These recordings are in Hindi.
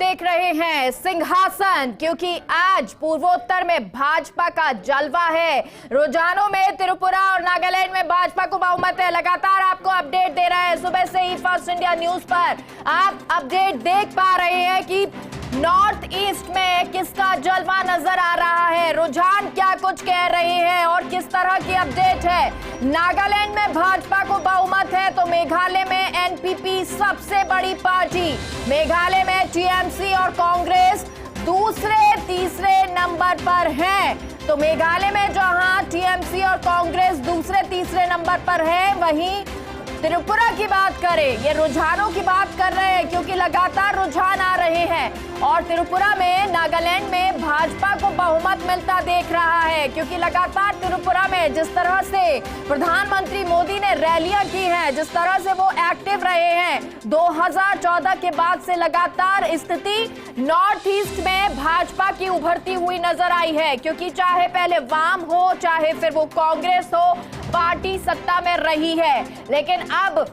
देख रहे हैं सिंहासन, क्योंकि आज पूर्वोत्तर में भाजपा का जलवा है। रुझानों में त्रिपुरा और नागालैंड में भाजपा को बहुमत है। लगातार आपको अपडेट दे रहा है सुबह से ही फास्ट इंडिया न्यूज पर। आप अपडेट देख पा रहे हैं कि नॉर्थ ईस्ट में किसका जलवा नजर आ रहा है, रुझान क्या कुछ कह रहे हैं और किस तरह की अपडेट है। नागालैंड में भाजपा को बहुमत है तो मेघालय में एनपीपी सबसे बड़ी पार्टी। मेघालय में टीएमसी और कांग्रेस दूसरे तीसरे नंबर पर हैं। तो मेघालय में जहां टीएमसी और कांग्रेस दूसरे तीसरे नंबर पर है, वहीं त्रिपुरा की बात करें, ये रुझानों की बात कर रहे हैं क्योंकि लगातार रुझान आ रहे हैं और त्रिपुरा में नागालैंड में भाजपा को बहुमत मिलता देख रहा है, क्योंकि लगातार त्रिपुरा में जिस तरह से प्रधानमंत्री मोदी ने रैलियां की हैं, जिस तरह से वो एक्टिव रहे हैं 2014 के बाद से लगातार स्थिति नॉर्थ ईस्ट में भाजपा की उभरती हुई नजर आई है। क्योंकि चाहे पहले वाम हो चाहे फिर वो कांग्रेस हो, पार्टी सत्ता में रही है, लेकिन अब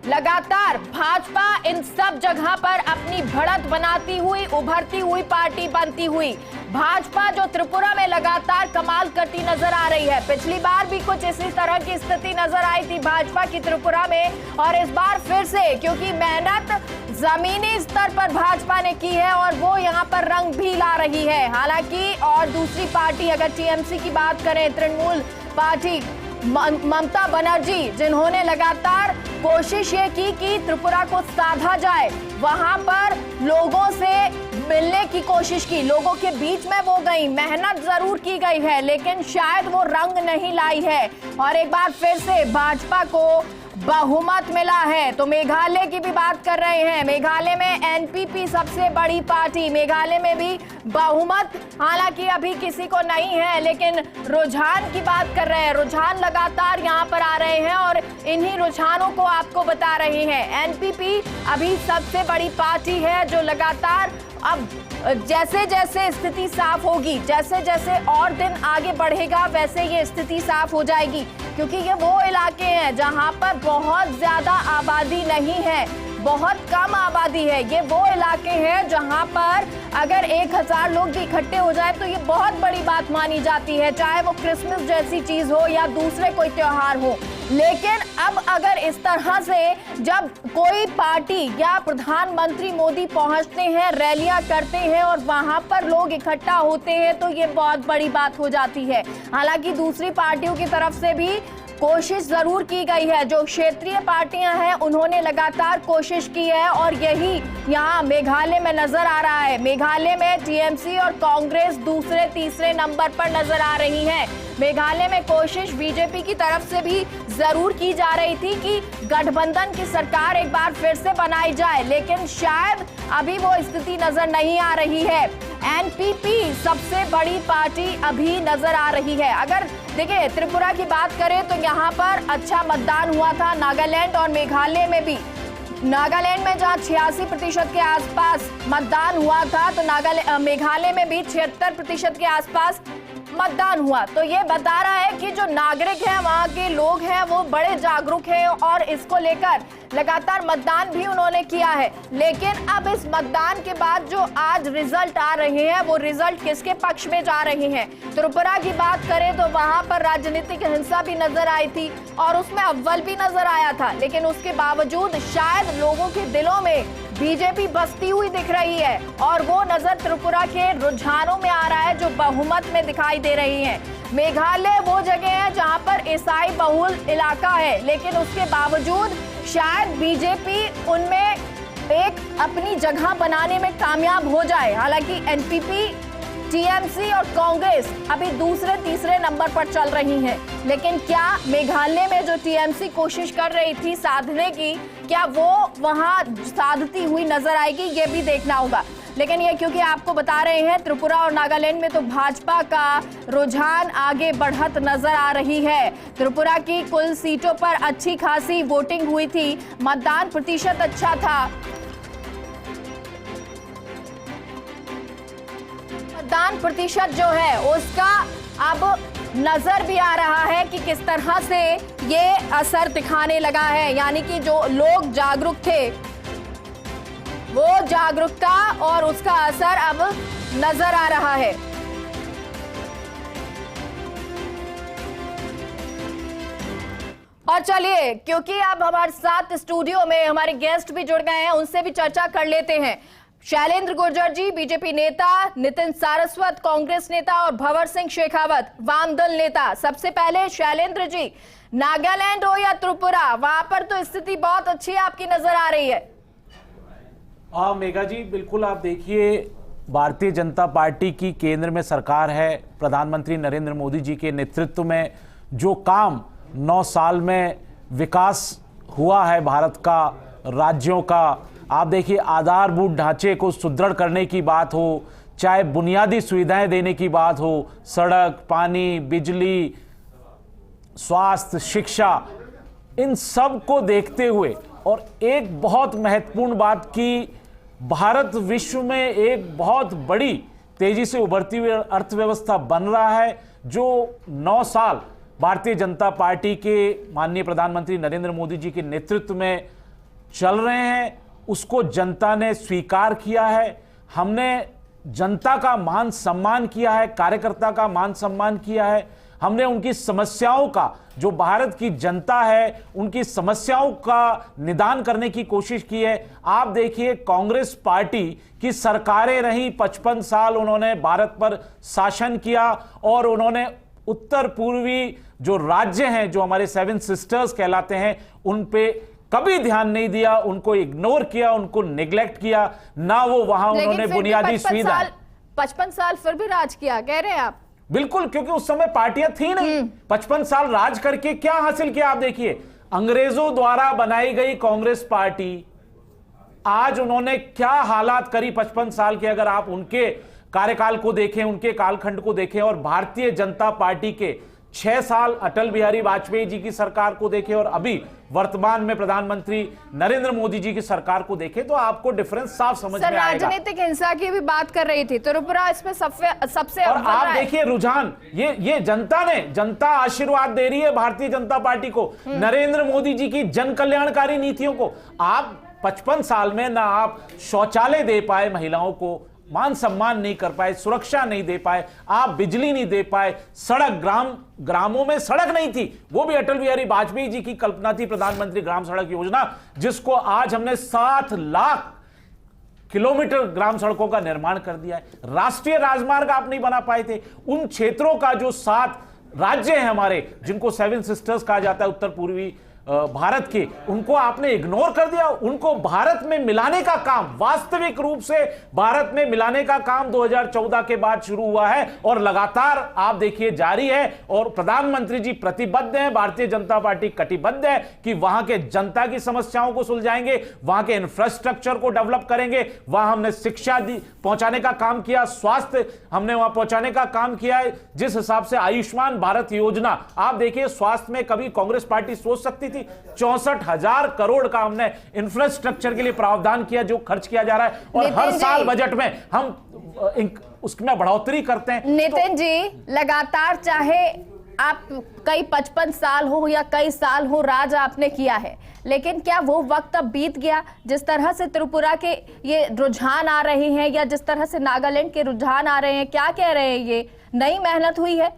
लगातार भाजपा इन सब जगह पर अपनी बढ़त बनाती हुई उभरती हुई पार्टी बनती हुई भाजपा जो त्रिपुरा में लगातार कमाल करती नजर आ रही है। पिछली बार भी कुछ इसी तरह की स्थिति नजर आई थी भाजपा की त्रिपुरा में, और इस बार फिर से क्योंकि मेहनत जमीनी स्तर पर भाजपा ने की है और वो यहाँ पर रंग भी ला रही है। हालांकि और दूसरी पार्टी अगर टीएमसी की बात करें, तृणमूल पार्टी ममता बनर्जी, जिन्होंने लगातार कोशिश ये की कि त्रिपुरा को साधा जाए, वहां पर लोगों से मिलने की कोशिश की, लोगों के बीच में वो गई, मेहनत जरूर की गई है लेकिन शायद वो रंग नहीं लाई है और एक बार फिर से भाजपा को बहुमत मिला है। तो मेघालय की भी बात कर रहे हैं, मेघालय में एनपीपी सबसे बड़ी पार्टी, मेघालय में भी बहुमत हालांकि अभी किसी को नहीं है, लेकिन रुझान की बात कर रहे हैं। रुझान लगातार यहाँ पर आ रहे हैं और इन्हीं रुझानों को आपको बता रहे हैं। एनपीपी अभी सबसे बड़ी पार्टी है जो लगातार अब जैसे जैसे स्थिति साफ होगी, जैसे जैसे और दिन आगे बढ़ेगा वैसे ये स्थिति साफ हो जाएगी, क्योंकि ये वो इलाके हैं जहां पर बहुत ज्यादा आबादी नहीं है, बहुत कम आबादी है। ये वो इलाके हैं जहां पर अगर 1000 लोग भी इकट्ठे हो जाए तो ये बहुत बड़ी बात मानी जाती है, चाहे वो क्रिसमस जैसी चीज हो या दूसरे कोई त्योहार हो। लेकिन अब अगर इस तरह से जब कोई पार्टी या प्रधानमंत्री मोदी पहुंचते हैं, रैलियां करते हैं और वहां पर लोग इकट्ठा होते हैं तो ये बहुत बड़ी बात हो जाती है। हालांकि दूसरी पार्टियों की तरफ से भी कोशिश जरूर की गई है, जो क्षेत्रीय पार्टियां हैं उन्होंने लगातार कोशिश की है और यही यहाँ मेघालय में नजर आ रहा है। मेघालय में टीएमसी और कांग्रेस दूसरे तीसरे नंबर पर नजर आ रही हैं। मेघालय में कोशिश बीजेपी की तरफ से भी जरूर की जा रही थी कि गठबंधन की सरकार एक बार फिर से बनाई जाए, लेकिन शायद अभी वो स्थिति नजर नहीं आ रही है। एनपीपी सबसे बड़ी पार्टी अभी नजर आ रही है। अगर देखिए त्रिपुरा की बात करें तो यहाँ पर अच्छा मतदान हुआ था, नागालैंड और मेघालय में भी। नागालैंड में जहाँ 86% के आसपास मतदान हुआ था तो मेघालय में भी 76% के आसपास मतदान हुआ। तो ये बता रहा है कि जो नागरिक हैं, वहाँ के लोग हैं, वो बड़े जागरूक हैं और इसको लेकर लगातार मतदान भी उन्होंने किया है। लेकिन अब इस मतदान के बाद जो आज रिजल्ट आ रहे हैं वो रिजल्ट किसके पक्ष में जा रहे हैं। त्रिपुरा की बात करें तो वहां पर राजनीतिक हिंसा भी नजर आई थी और उसमें अव्वल भी नजर आया था, लेकिन उसके बावजूद शायद लोगों के दिलों में बीजेपी बसती हुई दिख रही है और वो नजर त्रिपुरा के रुझानों में आ रहा है जो बहुमत में दिखाई दे रही है। मेघालय वो जगह है जहां पर ईसाई बहुल इलाका है, लेकिन उसके बावजूद शायद बीजेपी उनमें एक अपनी जगह बनाने में कामयाब हो जाए। हालांकि एनपीपी, टीएमसी और कांग्रेस अभी दूसरे तीसरे नंबर पर चल रही हैं, लेकिन क्या मेघालय में जो टीएमसी कोशिश कर रही थी साधने की, क्या वो वहां साधती हुई नजर आएगी, ये भी देखना होगा। लेकिन ये क्योंकि आपको बता रहे हैं त्रिपुरा और नागालैंड में तो भाजपा का रुझान आगे बढ़त नजर आ रही है। त्रिपुरा की कुल सीटों पर अच्छी खासी वोटिंग हुई थी, मतदान प्रतिशत अच्छा था, मतदान प्रतिशत जो है उसका अब नजर भी आ रहा है कि किस तरह से ये असर दिखाने लगा है, यानी कि जो लोग जागरूक थे वो जागरूकता और उसका असर अब नजर आ रहा है। और चलिए, क्योंकि अब हमारे साथ स्टूडियो में हमारे गेस्ट भी जुड़ गए हैं, उनसे भी चर्चा कर लेते हैं। शैलेंद्र गुर्जर जी बीजेपी नेता, नितिन सारस्वत कांग्रेस नेता और भंवर सिंह शेखावत वामदल नेता। सबसे पहले शैलेंद्र जी, नागालैंड हो या त्रिपुरा, वहां पर तो स्थिति बहुत अच्छी आपकी नजर आ रही है। हाँ मेघा जी, बिल्कुल। आप देखिए, भारतीय जनता पार्टी की केंद्र में सरकार है। प्रधानमंत्री नरेंद्र मोदी जी के नेतृत्व में जो काम 9 साल में विकास हुआ है भारत का, राज्यों का, आप देखिए आधारभूत ढांचे को सुदृढ़ करने की बात हो, चाहे बुनियादी सुविधाएं देने की बात हो, सड़क, पानी, बिजली, स्वास्थ्य, शिक्षा, इन सब को देखते हुए, और एक बहुत महत्वपूर्ण बात कि भारत विश्व में एक बहुत बड़ी तेजी से उभरती हुई अर्थव्यवस्था बन रहा है, जो 9 साल भारतीय जनता पार्टी के माननीय प्रधानमंत्री नरेंद्र मोदी जी के नेतृत्व में चल रहे हैं, उसको जनता ने स्वीकार किया है। हमने जनता का मान सम्मान किया है, कार्यकर्ता का मान सम्मान किया है। हमने उनकी समस्याओं का, जो भारत की जनता है उनकी समस्याओं का निदान करने की कोशिश की है। आप देखिए, कांग्रेस पार्टी की सरकारें रही, 55 साल उन्होंने भारत पर शासन किया, और उन्होंने उत्तर पूर्वी जो राज्य हैं, जो हमारे 7 सिस्टर्स कहलाते हैं, उन पे कभी ध्यान नहीं दिया, उनको इग्नोर किया, उनको नेग्लेक्ट किया, ना वो वहां उन्होंने बुनियादी सुविधा। 55 साल फिर भी राज किया कह रहे हैं आप? बिल्कुल, क्योंकि उस समय पार्टियां थी नहीं। 55 साल राज करके क्या हासिल किया? आप देखिए, अंग्रेजों द्वारा बनाई गई कांग्रेस पार्टी, आज उन्होंने क्या हालात करी 55 साल के, अगर आप उनके कार्यकाल को देखें, उनके कालखंड को देखें, और भारतीय जनता पार्टी के 6 साल अटल बिहारी वाजपेयी जी की सरकार को देखें, और अभी वर्तमान में प्रधानमंत्री नरेंद्र मोदी जी की सरकार को देखें, तो आपको डिफरेंस साफ समझ में आएगा। राजनीतिक हिंसा की भी बात कर रही थी, त्रिपुरा इसमें सबसे और आप देखिए रुझान, ये जनता आशीर्वाद दे रही है भारतीय जनता पार्टी को, नरेंद्र मोदी जी की जन कल्याणकारी नीतियों को। आप 55 साल में ना आप शौचालय दे पाए महिलाओं को, मान सम्मान नहीं कर पाए, सुरक्षा नहीं दे पाए, आप बिजली नहीं दे पाए, सड़क, ग्रामों में सड़क नहीं थी, वो भी अटल बिहारी वाजपेयी जी की कल्पना थी, प्रधानमंत्री ग्राम सड़क योजना, जिसको आज हमने 7 लाख किलोमीटर ग्राम सड़कों का निर्माण कर दिया है। राष्ट्रीय राजमार्ग आप नहीं बना पाए थे। उन क्षेत्रों का जो 7 राज्य हैं हमारे, जिनको 7 सिस्टर्स कहा जाता है उत्तर पूर्वी भारत के, उनको आपने इग्नोर कर दिया। उनको भारत में मिलाने का काम, वास्तविक रूप से भारत में मिलाने का काम 2014 के बाद शुरू हुआ है, और लगातार आप देखिए जारी है। और प्रधानमंत्री जी प्रतिबद्ध हैं, भारतीय जनता पार्टी कटिबद्ध है कि वहां के जनता की समस्याओं को सुलझाएंगे, वहां के इंफ्रास्ट्रक्चर को डेवलप करेंगे। वहां हमने शिक्षा पहुंचाने का काम किया, स्वास्थ्य हमने वहां पहुंचाने का काम किया है। जिस हिसाब से आयुष्मान भारत योजना, आप देखिए, स्वास्थ्य में कभी कांग्रेस पार्टी सोच सकती थी? 64,000 करोड़ का हमने इंफ्रास्ट्रक्चर के लिए प्रावधान किया, जो खर्च किया जा रहा है, और हर साल बजट में हम उसमें बढ़ोतरी करते हैं। नितिन जी, लगातार चाहे आप कई 55 साल हो या कई साल हो राज आपने किया है, लेकिन क्या वो वक्त अब बीत गया? जिस तरह से त्रिपुरा के ये रुझान आ रहे हैं, या जिस तरह से नागालैंड के रुझान आ रहे हैं, क्या कह रहे हैं, ये नई मेहनत हुई है?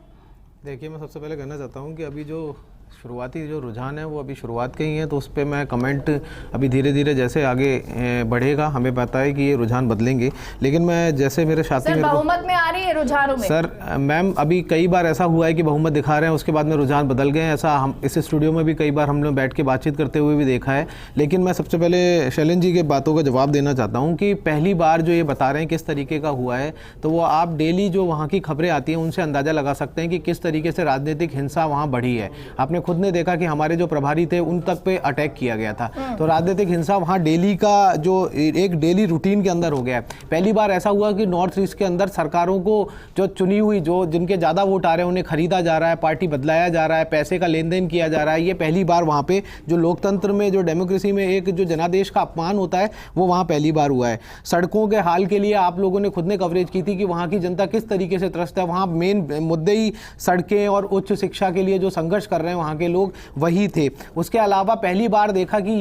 देखिए, मैं सबसे पहले कहना चाहता हूँ कि अभी जो शुरुआती जो रुझान है वो अभी शुरुआत के ही है, तो उस पर मैं कमेंट अभी धीरे धीरे जैसे आगे बढ़ेगा, हमें पता है कि ये रुझान बदलेंगे। लेकिन मैं जैसे मेरे साथी बहुमत में आ रही है रुझानों में। सर मैम, अभी कई बार ऐसा हुआ है कि बहुमत दिखा रहे हैं, उसके बाद में रुझान बदल गए हैं। ऐसा हम इस स्टूडियो में भी कई बार हम लोग बैठ के बातचीत करते हुए भी देखा है। लेकिन मैं सबसे पहले शैलेंद्र जी के बातों का जवाब देना चाहता हूँ कि पहली बार जो ये बता रहे हैं किस तरीके का हुआ है, तो वो आप डेली जो वहाँ की खबरें आती हैं उनसे अंदाज़ा लगा सकते हैं कि किस तरीके से राजनीतिक हिंसा वहाँ बढ़ी है। आपने खुद ने देखा कि हमारे जो प्रभारी थे उन तक पे अटैक किया गया था, तो राजनीतिक हिंसा वहाँ डेली का जो एक डेली रूटीन के अंदर हो गया है। पहली बार ऐसा हुआ कि नॉर्थ ईस्ट के अंदर सरकारों को जो चुनी हुई, जो जिनके ज़्यादा वोट आ रहे हैं उन्हें खरीदा जा रहा है, पार्टी बदलाया जा रहा है, पैसे का लेन देन किया जा रहा है। ये पहली बार वहाँ पे जो लोकतंत्र में, जो डेमोक्रेसी में एक जो जनादेश का अपमान होता है, वो वहाँ पहली बार हुआ है। सड़कों के हाल के लिए आप लोगों ने खुद ने कवरेज की थी कि वहाँ की जनता किस तरीके से त्रस्त है। वहाँ मेन मुद्दे ही सड़कें और उच्च शिक्षा के लिए जो संघर्ष कर रहे हैं वहाँ के लोग वही थे। उसके अलावा पहली बार देखा कि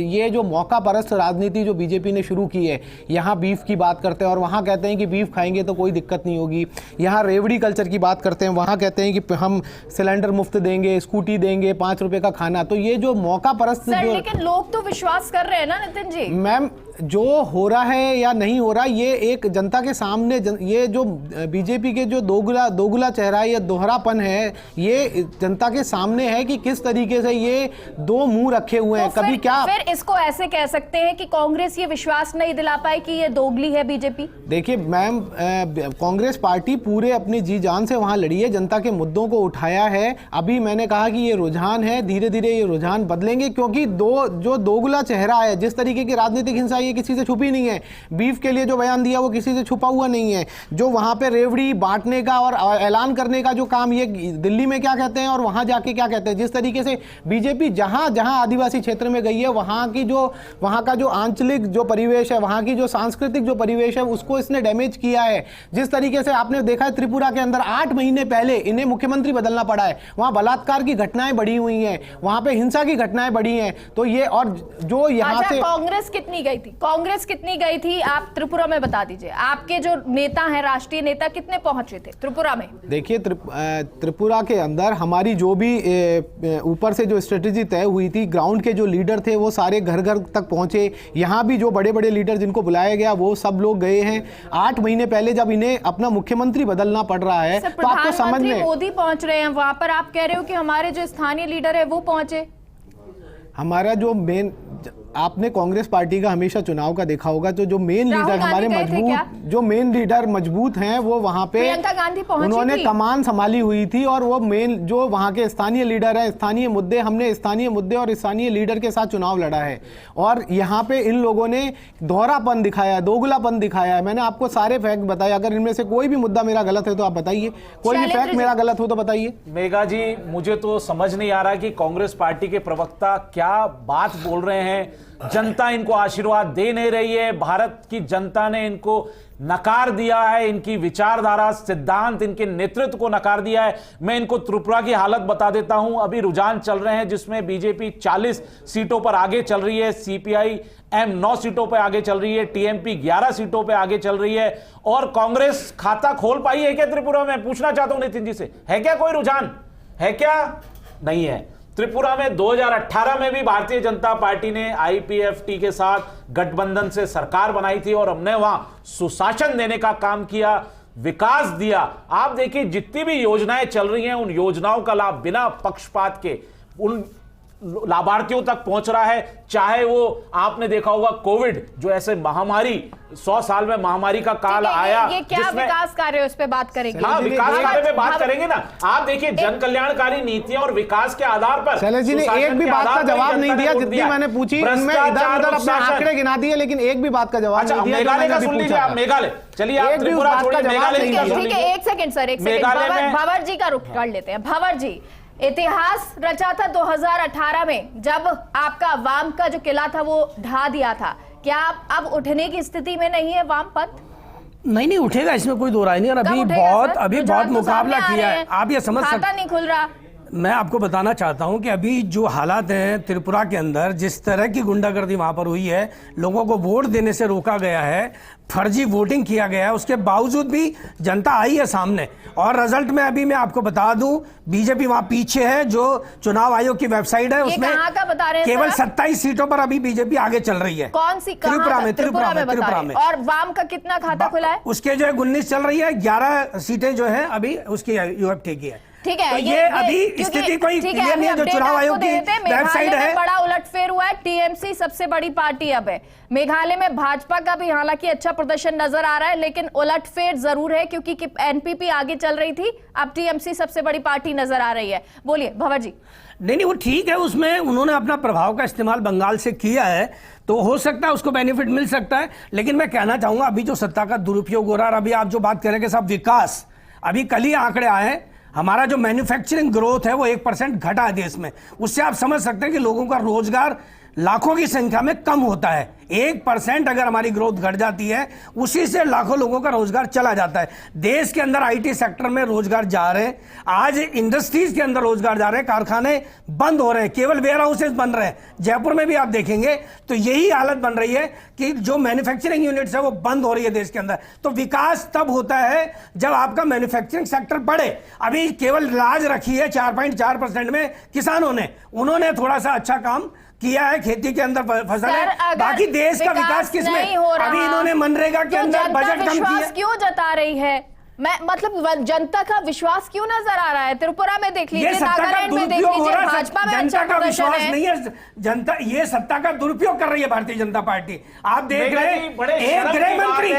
ये जो मौका परस्त राजनीति जो बीजेपी ने शुरू की है, यहाँ बीफ की बात करते हैं और वहाँ कहते हैं कि बीफ खाएंगे तो कोई दिक्कत नहीं होगी। यहाँ रेवड़ी कल्चर की बात करते हैं, वहाँ कहते हैं कि हम सिलेंडर मुफ्त देंगे, स्कूटी देंगे, 5 रुपए का खाना। तो ये जो मौका परस्त जो, लेकिन लोग तो विश्वास कर रहे हैं ना नितिन जी। मैम जो हो रहा है या नहीं हो रहा, ये एक जनता के सामने ये जो बीजेपी के जो दोगुला चेहरा या दोहरापन है, ये जनता के सामने है कि किस तरीके से ये दो मुंह रखे हुए हैं। तो कभी क्या फिर इसको ऐसे कह सकते हैं कि कांग्रेस ये विश्वास नहीं दिला पाई कि ये दोगली है बीजेपी? देखिए मैम, कांग्रेस पार्टी पूरे अपनी जी जान से वहां लड़ी है, जनता के मुद्दों को उठाया है। अभी मैंने कहा कि ये रुझान है, धीरे धीरे ये रुझान बदलेंगे, क्योंकि जो दोगुला चेहरा है, जिस तरीके की राजनीतिक हिंसा ये किसी से छुपी नहीं है। बीफ के लिए जो बयान दिया वो किसी से छुपा हुआ नहीं है। जो वहां पे रेवड़ी बांटने का और ऐलान करने का जो काम, ये दिल्ली में क्या कहते हैं और वहां जाके क्या कहते हैं। जिस तरीके से बीजेपी जहां जहां आदिवासी क्षेत्र में गई है, वहां का जो आंचलिक जो परिवेश है, वहां की जो सांस्कृतिक जो परिवेश है, उसको इसने डैमेज किया है। जिस तरीके से आपने देखा है त्रिपुरा के अंदर 8 महीने पहले इन्हें मुख्यमंत्री बदलना पड़ा है। वहां बलात्कार की घटनाएं बढ़ी हुई हैं, वहां पे हिंसा की घटनाएं बढ़ी हैं। तो ये और जो यहां से कांग्रेस कितनी गई थी? कांग्रेस कितनी गई थी आप त्रिपुरा में बता दीजिए। आपके जो नेता हैं, राष्ट्रीय नेता, कितने पहुंचे थे त्रिपुरा में? देखिए त्रिपुरा के अंदर हमारी जो भी ऊपर से जो स्ट्रेटेजी तय हुई थी, ग्राउंड के जो लीडर थे वो सारे घर घर तक पहुंचे। यहाँ भी जो बड़े बड़े लीडर जिनको बुलाया गया वो सब लोग गए हैं। 8 महीने पहले जब इन्हें अपना मुख्यमंत्री बदलना पड़ रहा है, तो आपको समझ में, मोदी पहुंच रहे हैं वहां पर, आप कह रहे हो कि हमारे जो स्थानीय लीडर है वो पहुंचे। हमारा जो मेन, आपने कांग्रेस पार्टी का हमेशा चुनाव का देखा होगा, तो जो मेन लीडर हमारे मजबूत हैं वो वहां पे प्रियंका गांधी पहुंची उन्होंने थी। कमान संभाली हुई थी। और वो मेन जो वहां के स्थानीय लीडर है, स्थानीय मुद्दे, हमने स्थानीय मुद्दे और स्थानीय लीडर के साथ चुनाव लड़ा है। और यहाँ पे इन लोगों ने दोहरापन दिखाया, दोगुलापन दिखाया है। मैंने आपको सारे फैक्ट बताए, अगर इनमें से कोई भी मुद्दा मेरा गलत है तो आप बताइए, कोई भी फैक्ट मेरा गलत हो तो बताइए। मेघा जी, मुझे तो समझ नहीं आ रहा कि कांग्रेस पार्टी के प्रवक्ता क्या बात बोल रहे हैं। जनता इनको आशीर्वाद दे नहीं रही है, भारत की जनता ने इनको नकार दिया है, इनकी विचारधारा, सिद्धांत, इनके नेतृत्व को नकार दिया है। मैं इनको त्रिपुरा की हालत बता देता हूं। अभी रुझान चल रहे हैं जिसमें बीजेपी 40 सीटों पर आगे चल रही है, सीपीआई-एम 9 सीटों पर आगे चल रही है, टीएमपी 11 सीटों पर आगे चल रही है। और कांग्रेस खाता खोल पाई है क्या त्रिपुरा में? पूछना चाहता हूं नितिन जी से, है क्या कोई रुझान? है क्या? नहीं है। त्रिपुरा में 2018 में भी भारतीय जनता पार्टी ने आईपीएफटी के साथ गठबंधन से सरकार बनाई थी और हमने वहां सुशासन देने का काम किया, विकास दिया। आप देखिए जितनी भी योजनाएं चल रही हैं, उन योजनाओं का लाभ बिना पक्षपात के उन लाभार्थियों तक पहुंच रहा है। चाहे वो आपने देखा होगा कोविड, जो ऐसे महामारी, 100 साल में महामारी का काल आया, ये क्या विकास कार्य है, उस पे बात करेंगे। हाँ, विकास कार्य पे बात करेंगे ना। आप देखिए जन कल्याणकारी नीतियां और विकास के आधार पर शैलेश जी ने एक भी बात का जवाब नहीं दिया। जितनी मैंने पूछी उनमें इधर उधर अपने आंकड़े गिना दिए, लेकिन एक भी बात का जवाब नहीं दिया। मेघालय का सुन लीजिए आप। मेघालय, चलिए आप त्रिपुरा छोड़िए, मेघालय का सुन लीजिए। एक सेकंड सर, एक सेकंड, भंवर जी का रुख कर लेते हैं। भंवर जी, इतिहास रचा था 2018 में, जब आपका वाम का जो किला था वो ढा दिया था। क्या अब उठने की स्थिति में नहीं है वामपंथ? नहीं उठेगा, इसमें कोई दो राय नहीं। और अभी बहुत मुकाबला किया है। आप ये समझ सकते, खाता नहीं खुल रहा। मैं आपको बताना चाहता हूं कि अभी जो हालात हैं त्रिपुरा के अंदर, जिस तरह की गुंडागर्दी वहां पर हुई है, लोगों को वोट देने से रोका गया है, फर्जी वोटिंग किया गया है, उसके बावजूद भी जनता आई है सामने। और रिजल्ट में अभी मैं आपको बता दूं, बीजेपी वहां पीछे है। जो चुनाव आयोग की वेबसाइट है उसमें बता रहे हैं केवल 27 सीटों पर अभी बीजेपी आगे चल रही है। कौन सी? त्रिपुरा में। और वाम का कितना खाता खुला है? उसके जो है 19 चल रही है, 11 सीटें जो है अभी उसकी यूएफटी की है। ठीक है, तो ये अभी स्थिति कोई क्लियर नहीं है। जो चुनाव आयोग की वेबसाइट है, बड़ा उलटफेर हुआ है। टीएमसी सबसे बड़ी पार्टी अब है मेघालय में। भाजपा का भी हालांकि अच्छा प्रदर्शन नजर आ रहा है, लेकिन उलटफेर जरूर है, क्योंकि एनपीपी आगे चल रही थी, अब टीएमसी सबसे बड़ी पार्टी नजर आ रही है। बोलिए भंवर जी। नहीं वो ठीक है, उसमें उन्होंने अपना प्रभाव का इस्तेमाल बंगाल से किया है, तो हो सकता है उसको बेनिफिट मिल सकता है। लेकिन मैं कहना चाहूंगा अभी जो सत्ता का दुरुपयोग हो रहा है, अभी आप जो बात करें कि साहब विकास, अभी कल ही आंकड़े आए, हमारा जो मैन्युफैक्चरिंग ग्रोथ है वो 1% घटा है देश में। उससे आप समझ सकते हैं कि लोगों का रोजगार लाखों की संख्या में कम होता है। 1% अगर हमारी ग्रोथ घट जाती है, उसी से लाखों लोगों का रोजगार चला जाता है। देश के अंदर आईटी सेक्टर में रोजगार जा रहे हैं, आज इंडस्ट्रीज के अंदर रोजगार जा रहे हैं, कारखाने बंद हो रहे हैं, केवल वेयर हाउसेस बन रहे हैं। जयपुर में भी आप देखेंगे तो यही हालत बन रही है कि जो मैन्युफैक्चरिंग यूनिट्स है वो बंद हो रही है देश के अंदर। तो विकास तब होता है जब आपका मैन्युफैक्चरिंग सेक्टर बढ़े। अभी केवल लाज रखी है 4.4% में किसानों ने, उन्होंने थोड़ा सा अच्छा काम किया है, खेती के अंदर फसल है, बाकी देश का विकास किसमें? अभी इन्होंने मनरेगा के अंदर बजट कम किया। क्यों जता रही है? मैं मतलब जनता का विश्वास क्यों नजर आ रहा है? त्रिपुरा में देख लीजिए, नागालैंड में देख लीजिए, भाजपा में जनता का विश्वास नहीं है। जनता ये सत्ता का दुरुपयोग कर रही है भारतीय जनता पार्टी। आप देख रहे हैं एक गृह मंत्री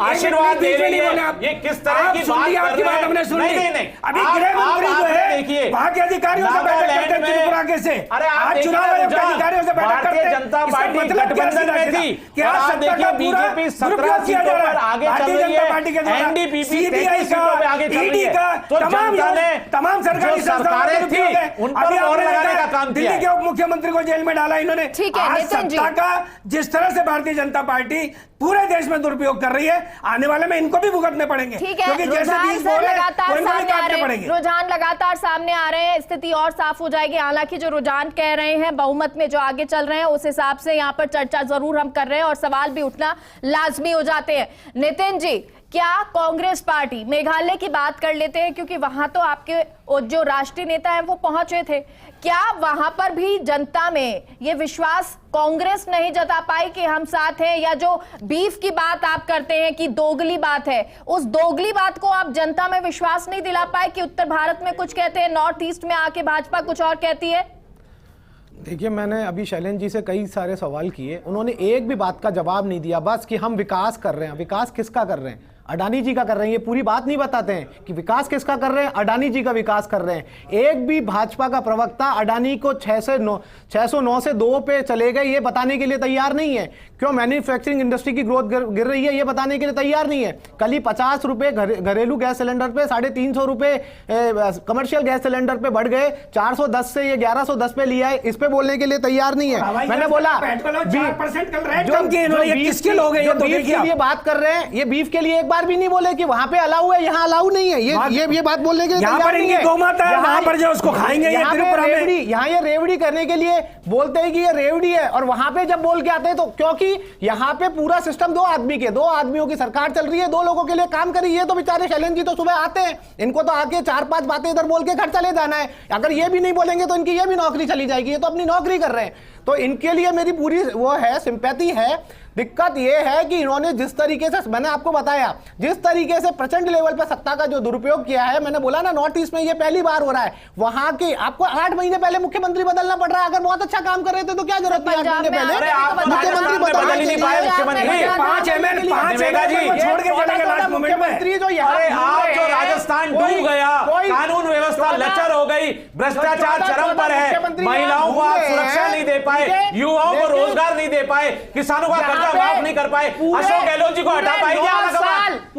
आशीर्वाद दे रही है, ये किस तरह की बात कर रहे हैं? हमने सुन ली। अभी आप गृह मंत्री जो है देखिए, वहां के अधिकारियों से बैठक करते हैं त्रिपुरा के से, आज चुनाव आयोग के अधिकारियों से बैठक करते हैं। जनता पार्टी गठबंधन में थी, क्या आप देखिए बीजेपी 17 सीटों पर आगे चल रही है, एनडीपीपी 33 सीटों पे आगे चल रही है। तो जनता ने तमाम सरकारी सरकारें थी उन पर मोहर लगाने का काम किया। दिल्ली के उप मुख्यमंत्री को जेल में डाला इन्होंने। ठीक है, आज नितिन जी, सत्ता का जिस तरह से भारतीय जनता पार्टी पूरे देश में दुरुपयोग कर रही है, आने वाले में इनको भी भुगतने पड़ेंगे। ठीक है, क्योंकि जैसे बीज बोले रुझान लगातार सामने आ रहे हैं, स्थिति और साफ हो जाएगी। हालांकि जो रुझान कह रहे हैं बहुमत में जो आगे चल रहे हैं, उस हिसाब से यहाँ पर चर्चा जरूर हम कर रहे हैं और सवाल भी उठना लाजमी हो जाते हैं। नितिन जी, क्या कांग्रेस पार्टी, मेघालय की बात कर लेते हैं क्योंकि वहां तो आपके जो राष्ट्रीय नेता हैं वो पहुंचे थे, क्या वहां पर भी जनता में ये विश्वास कांग्रेस नहीं जता पाई कि हम साथ हैं? या जो बीफ की बात आप करते हैं कि दोगली बात है, उस दोगली बात को आप जनता में विश्वास नहीं दिला पाए कि उत्तर भारत में कुछ कहते हैं, नॉर्थ ईस्ट में आके भाजपा कुछ और कहती है? देखिए, मैंने अभी शैलेंद्र जी से कई सारे सवाल किए, उन्होंने एक भी बात का जवाब नहीं दिया, बस कि हम विकास कर रहे हैं। विकास किसका कर रहे हैं? अडानी जी का कर रहे हैं। ये पूरी बात नहीं बताते हैं कि विकास किसका कर रहे हैं। अडानी जी का विकास कर रहे हैं। एक भी भाजपा का प्रवक्ता अडानी को 609 से 2 पे चले गए ये बताने के लिए तैयार नहीं है। क्यों मैन्युफैक्चरिंग इंडस्ट्री की ग्रोथ गिर रही है ये बताने के लिए तैयार नहीं है। कल ही 50 रुपए घरेलू गैस सिलेंडर पे, 350 रुपए कमर्शियल गैस सिलेंडर पे बढ़ गए, 410 से ये 1110 पे लिया है, इस पे बोलने के लिए तैयार नहीं है। मैंने बोला ये बात कर रहे हैं, ये बीफ के लिए एक बार भी नहीं बोले कि वहां पे अलाउ है, यहाँ अलाउ नहीं है। ये बात बोलने के लिए तैयार नहीं है। वहां पर जो उसको खाएंगे ये त्रिपुरा में, यहाँ ये रेवड़ी करने के लिए बोलते हैं कि ये रेवड़ी है, और वहां पे जब बोल के आते हैं तो, क्योंकि यहाँ पे पूरा सिस्टम 2 आदमियों की सरकार चल रही है, 2 लोगों के लिए काम करी है। तो बेचारे शैलेंद्र जी तो सुबह आते हैं, इनको तो आके 4-5 बातें इधर बोल के घर चले जाना है। अगर ये भी नहीं बोलेंगे तो इनकी ये भी नौकरी चली जाएगी। ये तो अपनी नौकरी कर रहे हैं, तो इनके लिए मेरी पूरी वो है, सिंपैथी है। दिक्कत यह है कि इन्होंने जिस तरीके से, मैंने आपको बताया, जिस तरीके से प्रचंड लेवल पर सत्ता का जो दुरुपयोग किया है, मैंने बोला ना नॉर्थ ईस्ट में ये पहली बार हो रहा है। वहां के आपको 8 महीने पहले मुख्यमंत्री बदलना पड़ रहा है। अगर बहुत अच्छा काम कर रहे थे तो क्या जरूरत थी 8 महीने पहले मुख्यमंत्री मुख्यमंत्री जो जो राजस्थान डूब गया, कानून व्यवस्था लचर हो गई, भ्रष्टाचार चरम पर है, महिलाओं को आप सुरक्षा नहीं दे पाए, युवाओं को रोजगार नहीं दे पाए, किसानों का माफ नहीं कर पाए, अशोक गहलोत जी को हटा पाएंगे।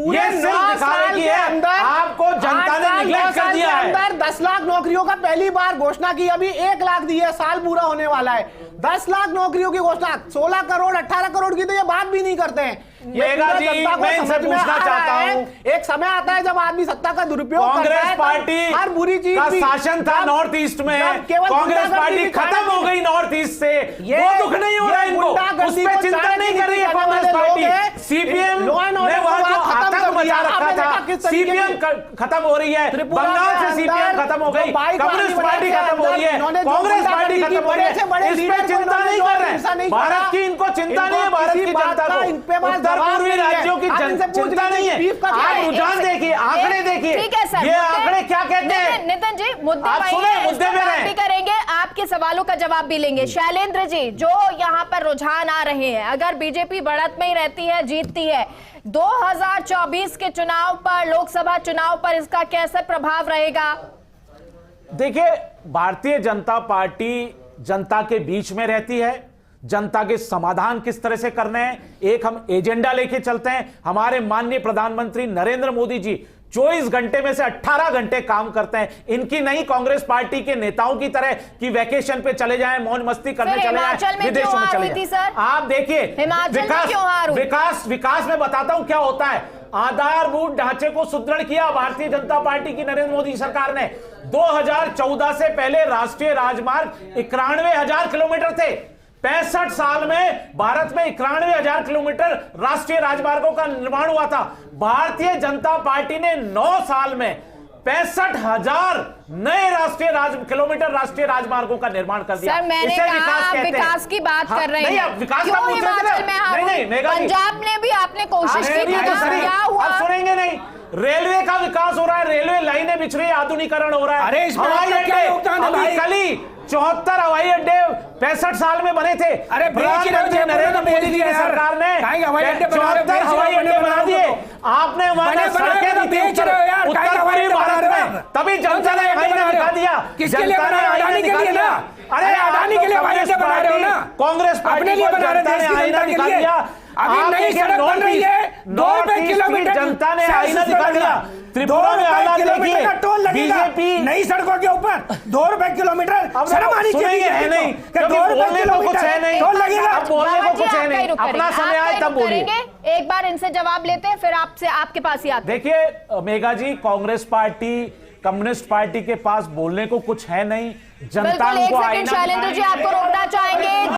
ये सिर्फ दिखाने की है, आपको जनता ने निगलेक्ट कर दिया है। 10 लाख नौकरियों का पहली बार घोषणा की, अभी 1 लाख दी है, साल पूरा होने वाला है। 10 लाख नौकरियों की घोषणा, 16 करोड़ 18 करोड़ की तो ये बात भी नहीं करते हैं। मेघा जी, मैं इनसे पूछना चाहता हूं, एक समय आता है जब आदमी सत्ता का दुरुपयोग करता है, कांग्रेस पार्टी हर बुरी चीज का शासन था नॉर्थ ईस्ट में, कांग्रेस पार्टी खत्म हो गई नॉर्थ ईस्ट से, वो दुख नहीं हो रहा है इनको, उस पर चिंता नहीं कर रही है कांग्रेस पार्टी। सीपीएम ने वहां जो आतंक मचा रखा था, सीपीएम खत्म हो रही है, बंगाल से सीपीएम खत्म हो गई, कम्युनिस्ट पार्टी खत्म हो रही है, कांग्रेस पार्टी खत्म हो रही है, इस पर चिंता नहीं कर रहे। भारत की इनको चिंता नहीं है, भारत की जनता को, पूर्वी राज्यों की चिंता नहीं है। आप रुझान देखिए, आंकड़े देखिए, ये आंकड़े क्या कहते हैं। नितिन जी, मुद्दे पे भी करेंगे, आपके सवालों का जवाब भी लेंगे। शैलेंद्र जी, जो यहाँ पर रुझान आ रहे हैं, अगर बीजेपी बढ़त में ही रहती है, जीतती है, 2024 के चुनाव पर, लोकसभा चुनाव पर इसका कैसे प्रभाव रहेगा? देखिए, भारतीय जनता पार्टी जनता के बीच में रहती है, जनता के समाधान किस तरह से करने हैं, एक हम एजेंडा लेके चलते हैं। हमारे माननीय प्रधानमंत्री नरेंद्र मोदी जी 24 घंटे में से 18 घंटे काम करते हैं। इनकी नहीं कांग्रेस पार्टी के नेताओं की तरह कि वैकेशन पे चले जाएं, मौज मस्ती करने चले जाएं, विदेशों में चले जाएं। आप देखिए विकास में बताता हूं क्या होता है। आधारभूत ढांचे को सुदृढ़ किया भारतीय जनता पार्टी की नरेंद्र मोदी सरकार ने। 2014 से पहले राष्ट्रीय राजमार्ग 91,000 किलोमीटर थे। 65 साल में भारत में 91,000 किलोमीटर राष्ट्रीय राजमार्गों का निर्माण हुआ था। भारतीय जनता पार्टी ने 9 साल में 65,000 नए किलोमीटर राष्ट्रीय राजमार्गों का निर्माण कर दिया। सर, मैंने कहा विकास की बात कर रहे हैं। विकास का पूछ रहे थे। नहीं, पंजाब ने भी आपने कोशिश की थी, क्या हुआ? आप सुनेंगे नहीं। रेलवे का विकास हो रहा है, रेलवे लाइनें बिछ रही है, आधुनिकरण हो रहा है। अरे इसमें आपका क्या योगदान है भाई? कल 74 हवाई अड्डे 65 साल में बने थे। अरे नरेंद्र मोदी जी की सरकार ने 74 हवाई अड्डे बना दिए। आपने वहां सड़कें दी उत्तरी भारत में, तभी जनता ने आईना दिखा दिया। किसके लिए बना? अडानी के लिए ना। अरे अडानी के लिए हवाई अड्डे बना रहे हो ना। कांग्रेस पार्टी को जनता ने आईना दिखा दिया। अभी नई सड़क बन रही है, 2 रुपए किलोमीटर, जनता ने आईना दिखा दिया। त्रिपुरा में हालात देखिए, बीजेपी नई सड़कों के ऊपर 2 रुपए किलोमीटर शर्म आनी चाहिए। है नहीं, क्योंकि बोलने को कुछ है नहीं, अब बोलने को कुछ है नहीं। अपना समय आए तब बोलिए। एक बार इनसे जवाब लेते हैं, फिर आपसे आपके पास ही आते हैं। देखिए मेघा जी, कांग्रेस पार्टी कम्युनिस्ट पार्टी के पास बोलने को कुछ है नहीं। जनता को शैलेंद्र जी आपको रोकना चाहेंगे।